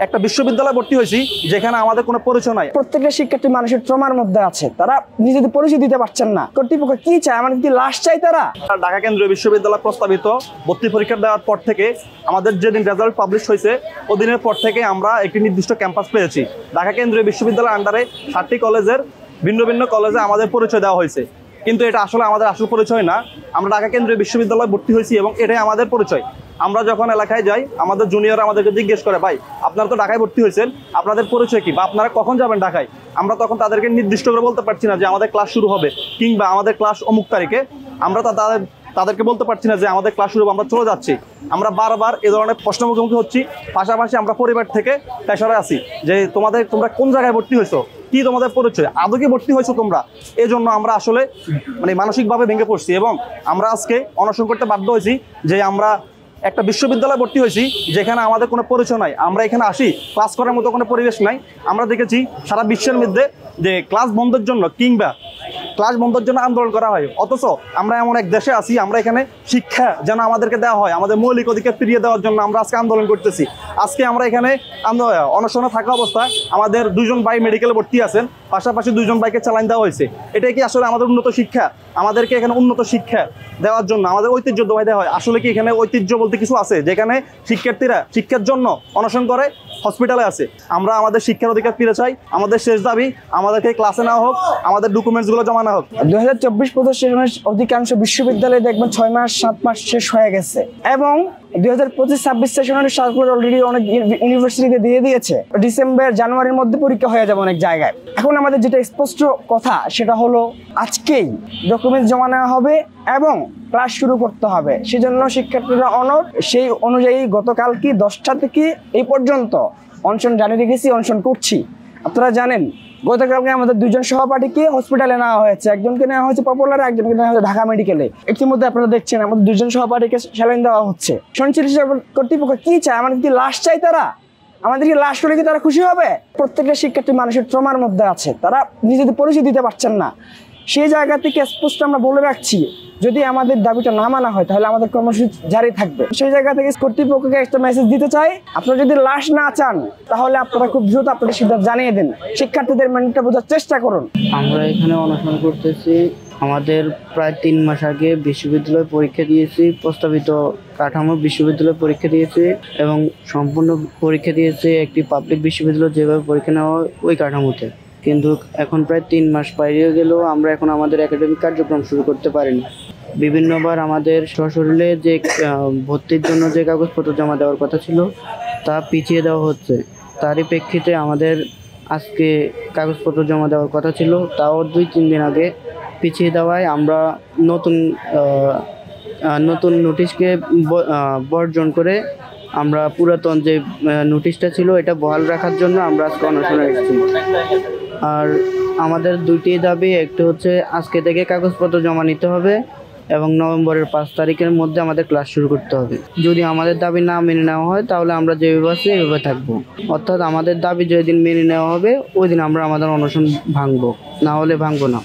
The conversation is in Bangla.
একটা বিশ্ববিদ্যালয়ে ভর্তি হয়েছি যেখানে আমাদের কোনো পরিচয় নাই। প্রত্যেকটা শিক্ষার্থী মানুষের ট্রমার মধ্যে আছে, তারা নিজেদের পরিচয় দিতে পারছেন না। কর্তৃপক্ষ কি চায়? আমাদের কি লাশ চাই? তারা ঢাকা কেন্দ্রীয় বিশ্ববিদ্যালয় প্রস্তাবিত ভর্তি পরীক্ষা দেওয়ার পর থেকে আমাদের যেদিন রেজাল্ট পাবলিশ হয়েছে ওদিনের পর থেকে আমরা একটি নির্দিষ্ট ক্যাম্পাস পেয়েছি। ঢাকা কেন্দ্রীয় বিশ্ববিদ্যালয়ের আন্ডারে 7টি কলেজের ভিন্ন ভিন্ন কলেজে আমাদের পরিচয় দেওয়া হয়েছে, কিন্তু এটা আসলে আমাদের আসল পরিচয় না। আমরা ঢাকা কেন্দ্রীয় বিশ্ববিদ্যালয়ে ভর্তি হয়েছি এবং এটাই আমাদের পরিচয়। আমরা যখন এলাকায় যাই আমাদের জুনিয়ররা আমাদেরকে জিজ্ঞেস করে, ভাই আপনারা তো ঢাকায় ভর্তি হয়েছেন, আপনাদের পরিচয় কি বা আপনারা কখন যাবেন ঢাকায়? আমরা তখন তাদেরকে নির্দিষ্ট করে বলতে পারছি না যে আমাদের ক্লাস শুরু হবে কিংবা আমাদের ক্লাস অমুক তারিখে। আমরা তাদেরকে বলতে পারছি না যে আমাদের ক্লাস শুরু হবে, আমরা চলে যাচ্ছি। আমরা বারবার এ ধরনের প্রশ্ন মুখোমুখি হচ্ছি। পাশাপাশি আমরা পরিবার থেকে প্রেশারে আছি যে তোমরা কোন জায়গায় ভর্তি হয়েছো, কি তোমাদের পরিচয়, আদৌ কি ভর্তি হয়েছো তোমরা? এই জন্য আমরা আসলে মানসিকভাবে ভেঙে পড়ছি এবং আমরা আজকে অনশন করতে বাধ্য হয়েছি যে আমরা একটা বিশ্ববিদ্যালয়ে ভর্তি হয়েছি যেখানে আমাদের কোনো পরিচয় নাই। আমরা এখানে আসি, ক্লাস করার মতো কোনো পরিবেশ নাই। আমরা দেখেছি সারা বিশ্বের মধ্যে যে ক্লাস বন্ধের জন্য আন্দোলন করা হয়, অথচ আমরা এমন এক দেশে আছি, আমরা এখানে শিক্ষা যেন আমাদেরকে দেওয়া হয়, আমাদের মৌলিক অধিকার ফিরিয়ে দেওয়ার জন্য আমরা আজকে আন্দোলন করতেছি। আজকে আমরা এখানে অনশনে থাকা অবস্থায় আমাদের 2জন ভাই মেডিকেলে ভর্তি আছেন, পাশাপাশি 2জন ভাইকে চালান দেওয়া হয়েছে। এটাই কি আসলে আমাদের উন্নত শিক্ষা? আমাদেরকে এখানে উন্নত শিক্ষা দেওয়ার জন্য আমাদের ঐতিহ্য দোহাই দেওয়া হয়। আসলে কি এখানে ঐতিহ্য বলতে কিছু আছে যেখানে শিক্ষার্থীরা শিক্ষার জন্য অনশন করে হসপিটালে আছে? আমরা আমাদের শিক্ষার অধিকার ফিরে চাই। আমাদের শেষ দাবি আমাদেরকে ক্লাসে নেওয়া হোক, আমাদের ডকুমেন্টসগুলো জমা নেওয়া হোক। 2024-25 সেশনের অধিকাংশ বিশ্ববিদ্যালয়ে দেখবেন 6 মাস 7 মাস শেষ হয়ে গেছে এবং 2025-26 সেশনের সার্কুলার অলরেডি অনেক ইউনিভার্সিটিতে দিয়ে দিয়েছে। ডিসেম্বর জানুয়ারির মধ্যে পরীক্ষা হয়ে যাবে অনেক জায়গায়। এখন আমাদের যেটা স্পষ্ট কথা সেটা হলো আজকেই ডকুমেন্টস জমা নেওয়া হবে এবং ক্লাস শুরু করতে হবে। সেজন্য শিক্ষার্থীরা অনড়, সেই অনুযায়ী গতকালকে 10টা থেকে এই পর্যন্ত অনশন জানিয়ে রেখেছি, অনশন করছি। আপনারা জানেন গতকালকে আমাদের 2জন সহপাঠীকে হসপিটালে নেওয়া হয়েছে, একজনকে নেওয়া হয়েছে পপুলারে, একজনকে নেওয়া হয়েছে ঢাকা মেডিকেলে। ইতিমধ্যে আপনারা দেখছেন আমাদের 2জন সহপাঠীকে স্যালাইন দেওয়া হচ্ছে। সঞ্চালিত কর্তৃপক্ষ কি চায়? আমাদের কি লাশ চাই? তারা আমাদেরকে লাশ করে কি তারা খুশি হবে? প্রত্যেকটা শিক্ষার্থী মানুষের ট্রমার মধ্যে আছে, তারা নিজেদের পরিচয় দিতে পারছেন না। সেই জায়গা থেকে স্পষ্ট আমরা বলে রাখছি, যদি আমাদের দাবিটা না মানা হয় তাহলে আমাদের কর্মসূচি জারি থাকবে। সেই জায়গা থেকে কর্তৃপক্ষকে একটা মেসেজ দিতে চাই, আপনারা যদি লাশ না চান তাহলে আপনারা খুব দ্রুত আপনাদের সিদ্ধান্ত জানিয়ে দেন। শিক্ষার্থীদের মেন্টটা বোঝার চেষ্টা করুন। আমরা এখানে অনশন করতেছি। আমাদের প্রায় 3 মাস আগে বিশ্ববিদ্যালয় পরীক্ষা দিয়েছি, প্রস্তাবিত কাঠামো বিশ্ববিদ্যালয় পরীক্ষা দিয়েছি এবং সম্পূর্ণ পরীক্ষা দিয়েছি একটি পাবলিক বিশ্ববিদ্যালয় যেভাবে পরীক্ষা নেওয়া হয় ওই কাঠামোতে। কিন্তু এখন প্রায় 3 মাস পেরিয়ে গেলেও আমরা এখন আমাদের একাডেমিক কার্যক্রম শুরু করতে পারিনি। বিভিন্নবার আমাদের সশরীরে যে ভর্তির জন্য যে কাগজপত্র জমা দেওয়ার কথা ছিল তা পিছিয়ে দেওয়া হচ্ছে। তারই প্রেক্ষিতে আমাদের আজকে কাগজপত্র জমা দেওয়ার কথা ছিল, তাও 2-3 দিন আগে পিছিয়ে দেওয়ায় আমরা নতুন নোটিশকে বর্জন করে আমরা পুরাতন যে নোটিশটা ছিল এটা বহাল রাখার জন্য আমরা আজকে অনশনে এসেছি। আর আমাদের 2টি দাবি, একটি হচ্ছে আজকে থেকে কাগজপত্র জমা নিতে হবে এবং নভেম্বরের 5 তারিখের মধ্যে আমাদের ক্লাস শুরু করতে হবে। যদি আমাদের দাবি না মেনে নেওয়া হয় তাহলে আমরা যেভাবে আছি এভাবে থাকবো, অর্থাৎ আমাদের দাবি যেদিন মেনে নেওয়া হবে ওই দিন আমরা আমাদের অনশন ভাঙবো, না হলে ভাঙবো না।